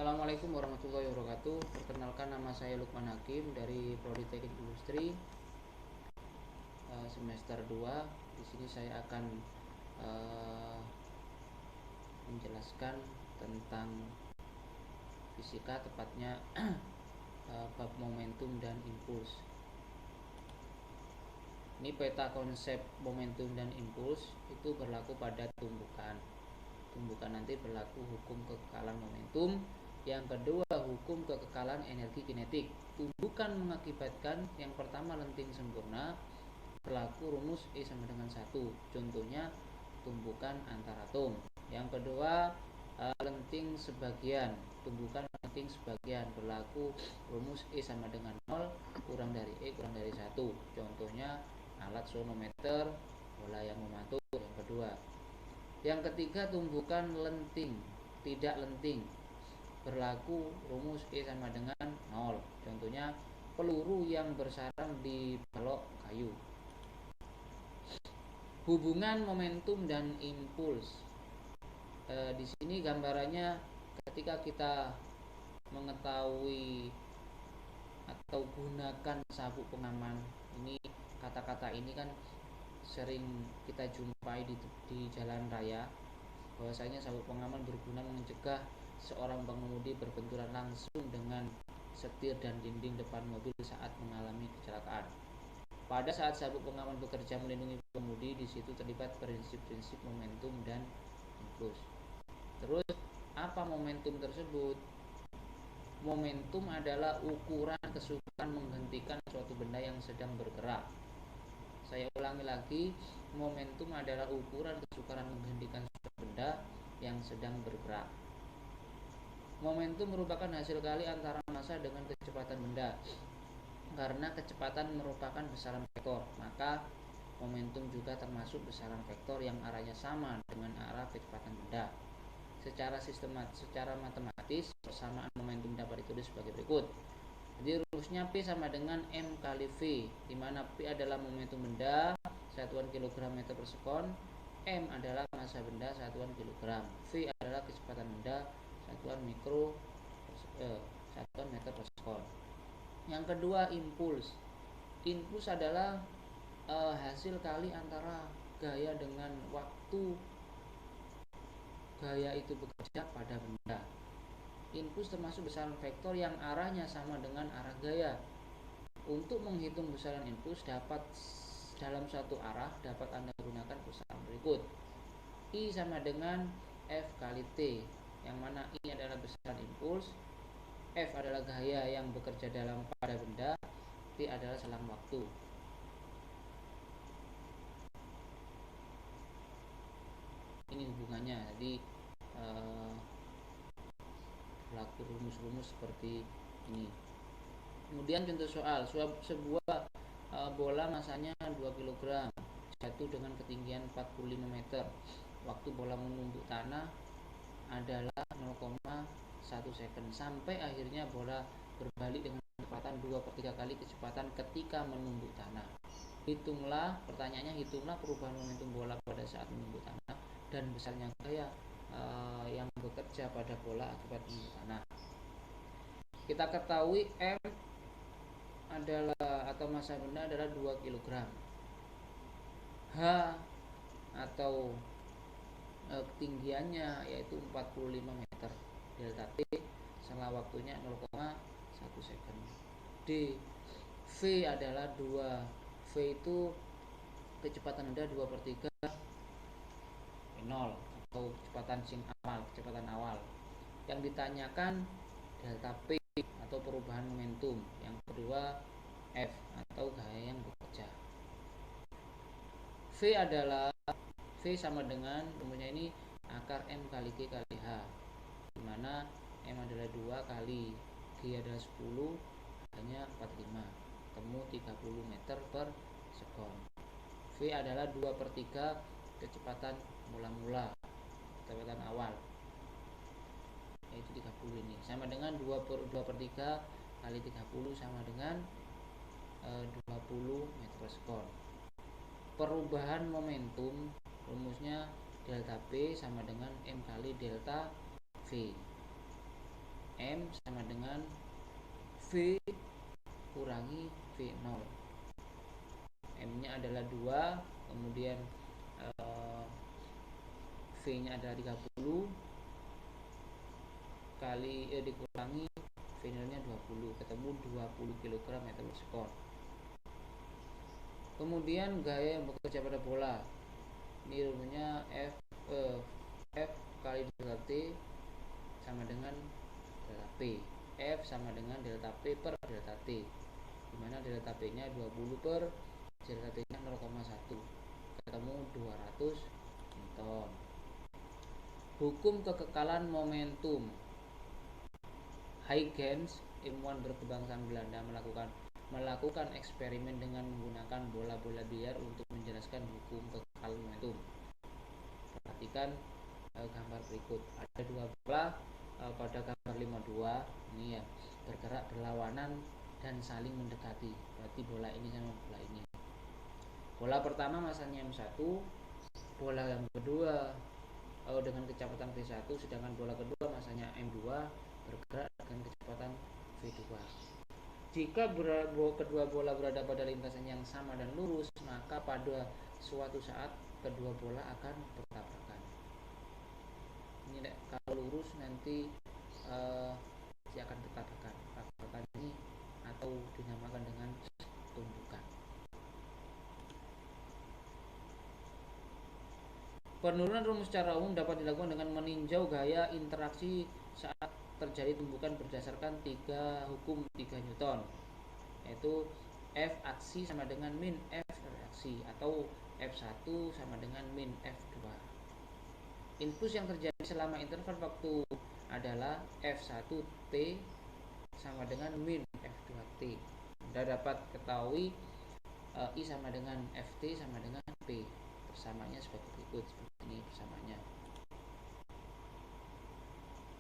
Assalamualaikum warahmatullahi wabarakatuh. Perkenalkan, nama saya Lukman Hakim dari Prodi Teknik Industri semester 2. Di sini saya akan menjelaskan tentang fisika, tepatnya bab momentum dan impuls. Ini peta konsep momentum dan impuls itu berlaku pada tumbukan. Tumbukan nanti berlaku hukum kekekalan momentum. Yang kedua, hukum kekekalan energi kinetik. Tumbukan mengakibatkan yang pertama lenting sempurna, berlaku rumus E sama dengan 1. Contohnya tumbukan antar atom. Yang kedua, lenting sebagian. Tumbukan lenting sebagian, berlaku rumus E sama dengan 0 kurang dari E kurang dari 1. Contohnya alat sonometer, bola yang memantul. Yang kedua. Yang ketiga, tumbukan lenting tidak lenting, berlaku rumus E sama dengan 0. Contohnya peluru yang bersarang di balok kayu. Hubungan momentum dan impuls. Di sini gambarannya ketika kita mengetahui atau gunakan sabuk pengaman. Ini kata-kata ini kan sering kita jumpai di jalan raya, bahwasanya sabuk pengaman berguna mencegah seorang pengemudi berbenturan langsung dengan setir dan dinding depan mobil saat mengalami kecelakaan. Pada saat sabuk pengaman bekerja melindungi pengemudi, di situ terlibat prinsip-prinsip momentum dan impuls. Terus, apa momentum tersebut? Momentum adalah ukuran kesukaan menghentikan suatu benda yang sedang bergerak. Saya ulangi lagi, momentum adalah ukuran kesukaran menghentikan suatu benda yang sedang bergerak. Momentum merupakan hasil kali antara massa dengan kecepatan benda. Karena kecepatan merupakan besaran vektor, maka momentum juga termasuk besaran vektor yang arahnya sama dengan arah kecepatan benda. Secara matematis, persamaan momentum dapat ditulis sebagai berikut. Jadi rumusnya P sama dengan M kali V, di mana P adalah momentum benda satuan kilogram meter per sekon, M adalah massa benda satuan kilogram, V adalah kecepatan benda satuan satuan meter per sekon. Yang kedua, impuls. Impuls adalah hasil kali antara gaya dengan waktu gaya itu bekerja pada benda. Impuls termasuk besaran vektor yang arahnya sama dengan arah gaya. Untuk menghitung besaran impuls dalam satu arah dapat Anda gunakan pusaran berikut. I sama dengan F kali T, yang mana I adalah besaran impuls, F adalah gaya yang bekerja pada benda, T adalah selang waktu. Ini hubungannya. Jadi berlaku rumus-rumus seperti ini. Kemudian contoh soal, sebuah bola masanya 2 kg jatuh dengan ketinggian 45 meter. Waktu bola menumbuk tanah adalah 0,1 second, sampai akhirnya bola berbalik dengan kecepatan 2/3 kali kecepatan ketika menumbuk tanah. Pertanyaannya, hitunglah perubahan momentum bola pada saat menumbuk tanah dan besarnya gaya yang bekerja pada bola akibat menumbuk tanah. Kita ketahui M adalah, atau massa benda adalah 2 kg. H atau ketinggiannya yaitu 45 meter. Delta T selang waktunya 0,1 second. D, V adalah 2. V itu kecepatan benda 2/3 0 atau kecepatan awal. Yang ditanyakan delta P atau perubahan momentum. Yang kedua, F atau gaya yang bekerja. V sama dengan rumusnya ini akar M kali G kali H, dimana M adalah 2 kali G adalah 10, hanya 45, temu 30 meter per sekon. V adalah 2/3 kecepatan mula-mula, kecepatan awal, yaitu 30 ini, sama dengan 2/3 kali 30 sama dengan 20 meter per sekon. Perubahan momentum rumusnya delta P sama dengan M kali delta V. M sama dengan V kurangi V0. M nya adalah 2, kemudian V nya adalah 30 kali dikurangi V0 nya 20, ketemu 20 kg meter sekon. Kemudian gaya yang bekerja pada bola, ini rumusnya F kali delta T sama dengan delta P. F sama dengan delta P per delta T, dimana delta P nya 20 per delta T nya 0,1, ketemu 200 Newton. Hukum kekekalan momentum. Huygens, ilmuwan berkebangsaan Belanda, melakukan eksperimen dengan menggunakan bola-bola biliar untuk menjelaskan hukum kekekalan momentum. Perhatikan gambar berikut. Ada dua bola pada gambar 52 ini ya, bergerak berlawanan dan saling mendekati. Berarti bola ini sama bola ini. Bola pertama masanya M1, bola yang kedua dengan kecepatan V1, sedangkan bola kedua masanya M2 bergerak dengan kecepatan V2. Jika kedua bola berada pada lintasan yang sama dan lurus, maka pada suatu saat kedua bola akan bertabrakan. Ini kalau lurus nanti dia akan bertabrakan. Tabrakan ini atau dinamakan dengan tumbukan. Penurunan rumus secara umum dapat dilakukan dengan meninjau gaya interaksi saat terjadi tumbukan berdasarkan 3 hukum 3 Newton, yaitu F aksi sama dengan min F reaksi, atau F1 sama dengan min F2. Impuls yang terjadi selama interval waktu adalah F1T sama dengan min F2T. Anda dapat ketahui I sama dengan FT sama dengan P. Persamanya sebagai berikut, seperti ini persamanya.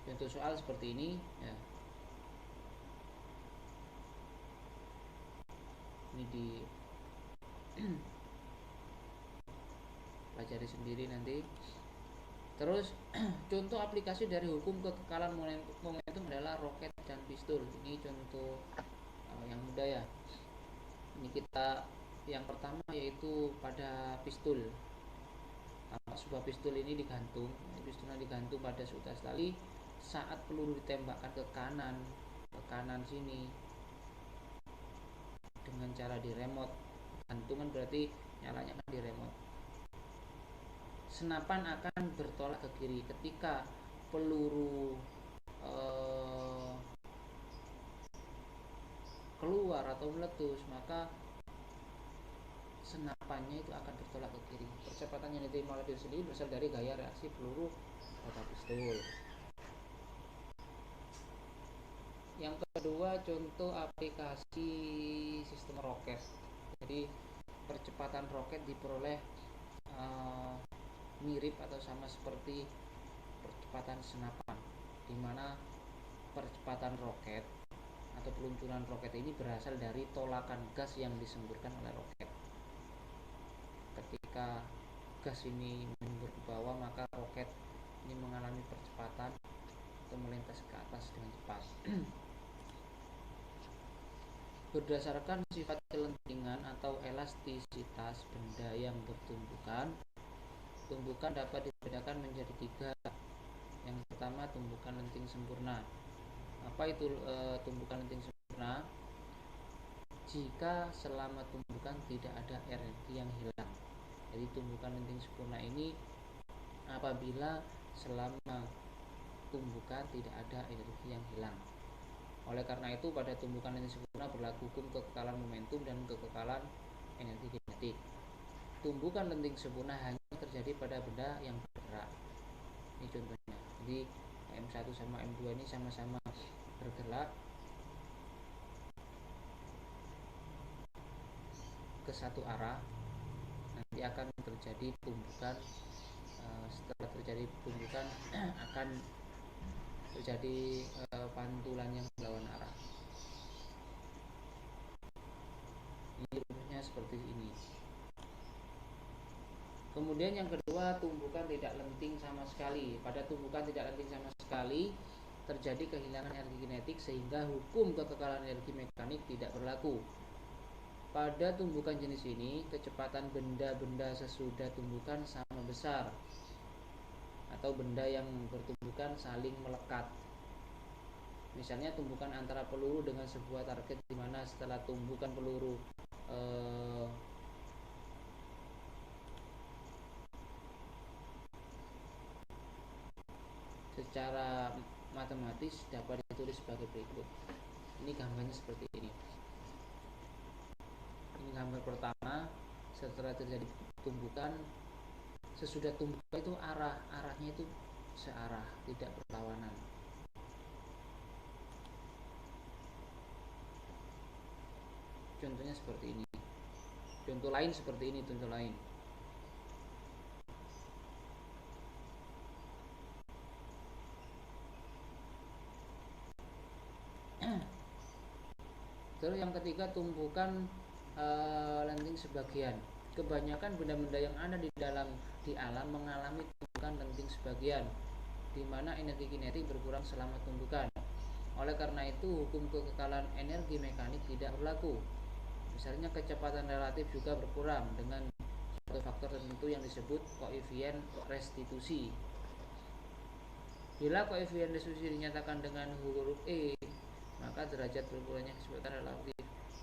Contoh soal seperti ini ya. Ini di pelajari sendiri nanti. Terus contoh aplikasi dari hukum kekekalan momentum adalah roket dan pistol. Ini contoh yang mudah ya. Ini kita yang pertama yaitu pada pistol. Sebuah pistol ini digantung, pistolnya digantung pada sutas tali. Saat peluru ditembakkan ke kanan sini dengan cara di remote, gantungan berarti nyalanya kan di remote. Senapan akan bertolak ke kiri. Ketika peluru keluar atau meletus, maka senapannya itu akan bertolak ke kiri. Percepatan yang diterima oleh diri sendiri berasal dari gaya reaksi peluru pada pistol. Yang kedua, contoh aplikasi sistem roket. Jadi percepatan roket diperoleh mirip atau sama seperti percepatan senapan, di mana percepatan roket atau peluncuran roket ini berasal dari tolakan gas yang disemburkan oleh roket. Ketika gas ini menyembur ke bawah, maka roket ini mengalami percepatan atau melintas ke atas dengan cepat. Berdasarkan sifat kelentingan atau elastisitas benda yang bertumbukan, tumbukan dapat dibedakan menjadi 3. Yang pertama, tumbukan lenting sempurna. Apa itu tumbukan lenting sempurna? Jika selama tumbukan tidak ada energi yang hilang. Jadi tumbukan lenting sempurna ini apabila selama tumbukan tidak ada energi yang hilang. Oleh karena itu, pada tumbukan lenting sempurna berlaku hukum kekekalan momentum dan kekekalan energi kinetik. Tumbukan lenting sempurna hanya terjadi pada benda yang bergerak. Ini contohnya. Jadi M1 sama M2 ini sama-sama bergerak ke satu arah, nanti akan terjadi tumbukan. Setelah terjadi tumbukan akan terjadi pantulan yang melawan arah. Ini rumusnya seperti ini. Kemudian yang kedua, tumbukan tidak lenting sama sekali. Pada tumbukan tidak lenting sama sekali, terjadi kehilangan energi kinetik sehingga hukum kekekalan energi mekanik tidak berlaku. Pada tumbukan jenis ini, kecepatan benda-benda sesudah tumbukan sama besar atau benda yang bertumbukan saling melekat. Misalnya tumbukan antara peluru dengan sebuah target di mana setelah tumbukan peluru secara matematis dapat ditulis sebagai berikut. Ini gambarnya seperti ini. Ini gambar pertama, setelah terjadi tumbukan, sesudah tumbukan itu arahnya itu searah, tidak berlawanan. Contohnya seperti ini. Contoh lain seperti ini, contoh lain. Terus yang ketiga, tumbukan lenting sebagian. Kebanyakan benda-benda yang ada di alam mengalami tumbukan lenting sebagian, di mana energi kinetik berkurang selama tumbukan. Oleh karena itu, hukum kekekalan energi mekanik tidak berlaku. Misalnya kecepatan relatif juga berkurang dengan suatu faktor tertentu yang disebut koefisien restitusi. Bila koefisien restitusi dinyatakan dengan huruf E, maka derajat berkurangnya kecepatan relatif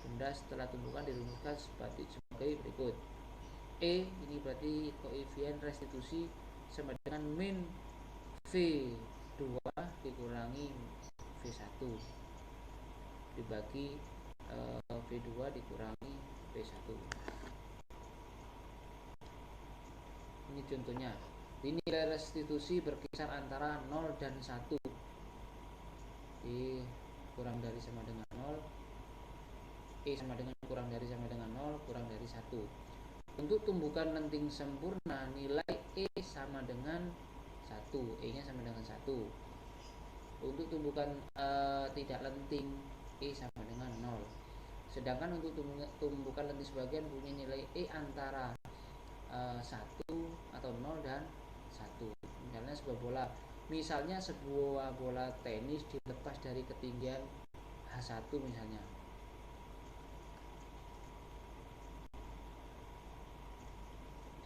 benda setelah tumbukan dirumuskan sebagai berikut. E ini berarti koefisien restitusi sama dengan min V2 dikurangi V1 dibagi V2 dikurangi V1. Ini contohnya. Ini nilai restitusi berkisar antara 0 dan 1. Kurang dari sama dengan 0, E sama dengan kurang dari sama dengan 0, kurang dari 1. Untuk tumbukan lenting sempurna, nilai E sama dengan 1, E nya sama dengan 1. Untuk tumbukan tidak lenting, E sama dengan 0. Sedangkan untuk tumbukan lenting sebagian punya nilai E antara 1 atau 0 dan 1. Misalnya sebuah bola tenis dilepas dari ketinggian H1 misalnya.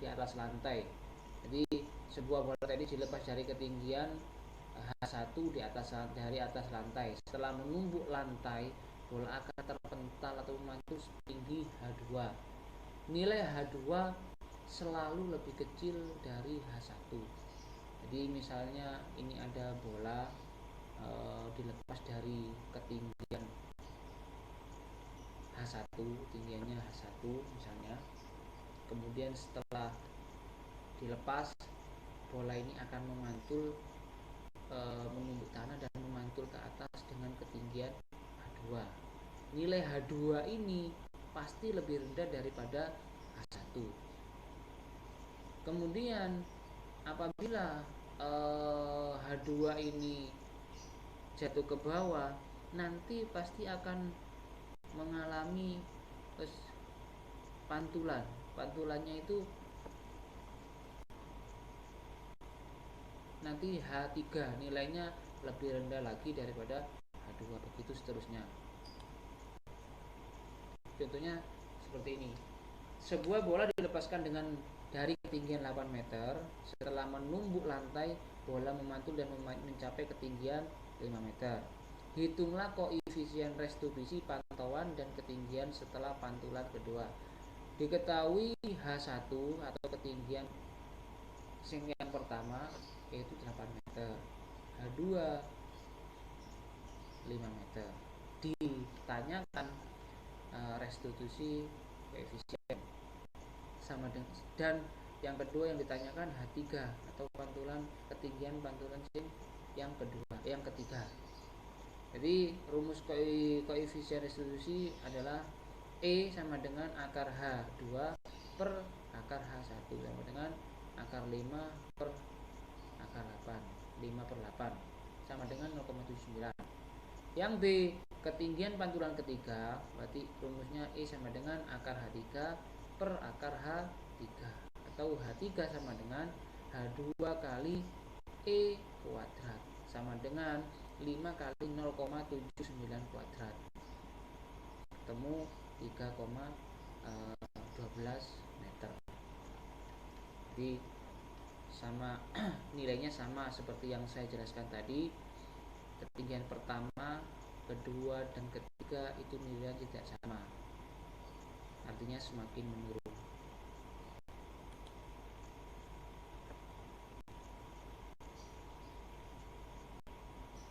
Di atas lantai. Jadi sebuah bola tenis dilepas dari ketinggian H1 dari atas lantai. Setelah menumbuk lantai, bola akan terpental atau memantul setinggi H2. Nilai H2 selalu lebih kecil dari H1. Jadi misalnya ini ada bola dilepas dari ketinggian H1, tinggiannya H1 misalnya. Kemudian setelah dilepas, bola ini akan memantul menumbuk tanah dan memantul ke atas dengan ketinggian H2. Nilai H2 ini pasti lebih rendah daripada H1. Kemudian apabila H2 ini jatuh ke bawah, nanti pasti akan mengalami pantulan. Pantulannya itu nanti H3, nilainya lebih rendah lagi daripada H2, begitu seterusnya. Contohnya seperti ini. Sebuah bola dilepaskan dari ketinggian 8 meter. Setelah menumbuk lantai, bola memantul dan mencapai ketinggian 5 meter. Hitunglah koefisien restitusi pantauan dan ketinggian setelah pantulan kedua. Diketahui H1 atau ketinggian yang pertama yaitu 8 meter, H2 5 meter. Ditanyakan restitusi koefisien sama dengan, dan yang kedua yang ditanyakan H3 atau ketinggian pantulan yang ketiga. Jadi rumus koefisien restitusi adalah E sama dengan akar H2 per akar H1 sama dengan akar 5 per akar 8. 5 per 8 sama dengan 0,79. Yang B, ketinggian pantulan ketiga, berarti rumusnya E sama dengan akar H3 per akar H3 atau H3 sama dengan H2 kali E kuadrat sama dengan 5 kali 0,79 kuadrat ketemu 3,12 meter. Jadi sama nilainya sama seperti yang saya jelaskan tadi. Ketinggian pertama, kedua, dan ketiga itu nilainya tidak sama, artinya semakin menurun.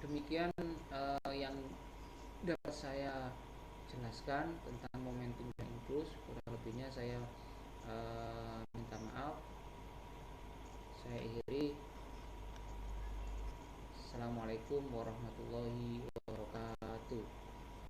Demikian yang dapat saya jelaskan tentang momentum dan impuls. Kurang lebihnya saya minta maaf. Saya akhiri. Assalamualaikum warahmatullahi wabarakatuh.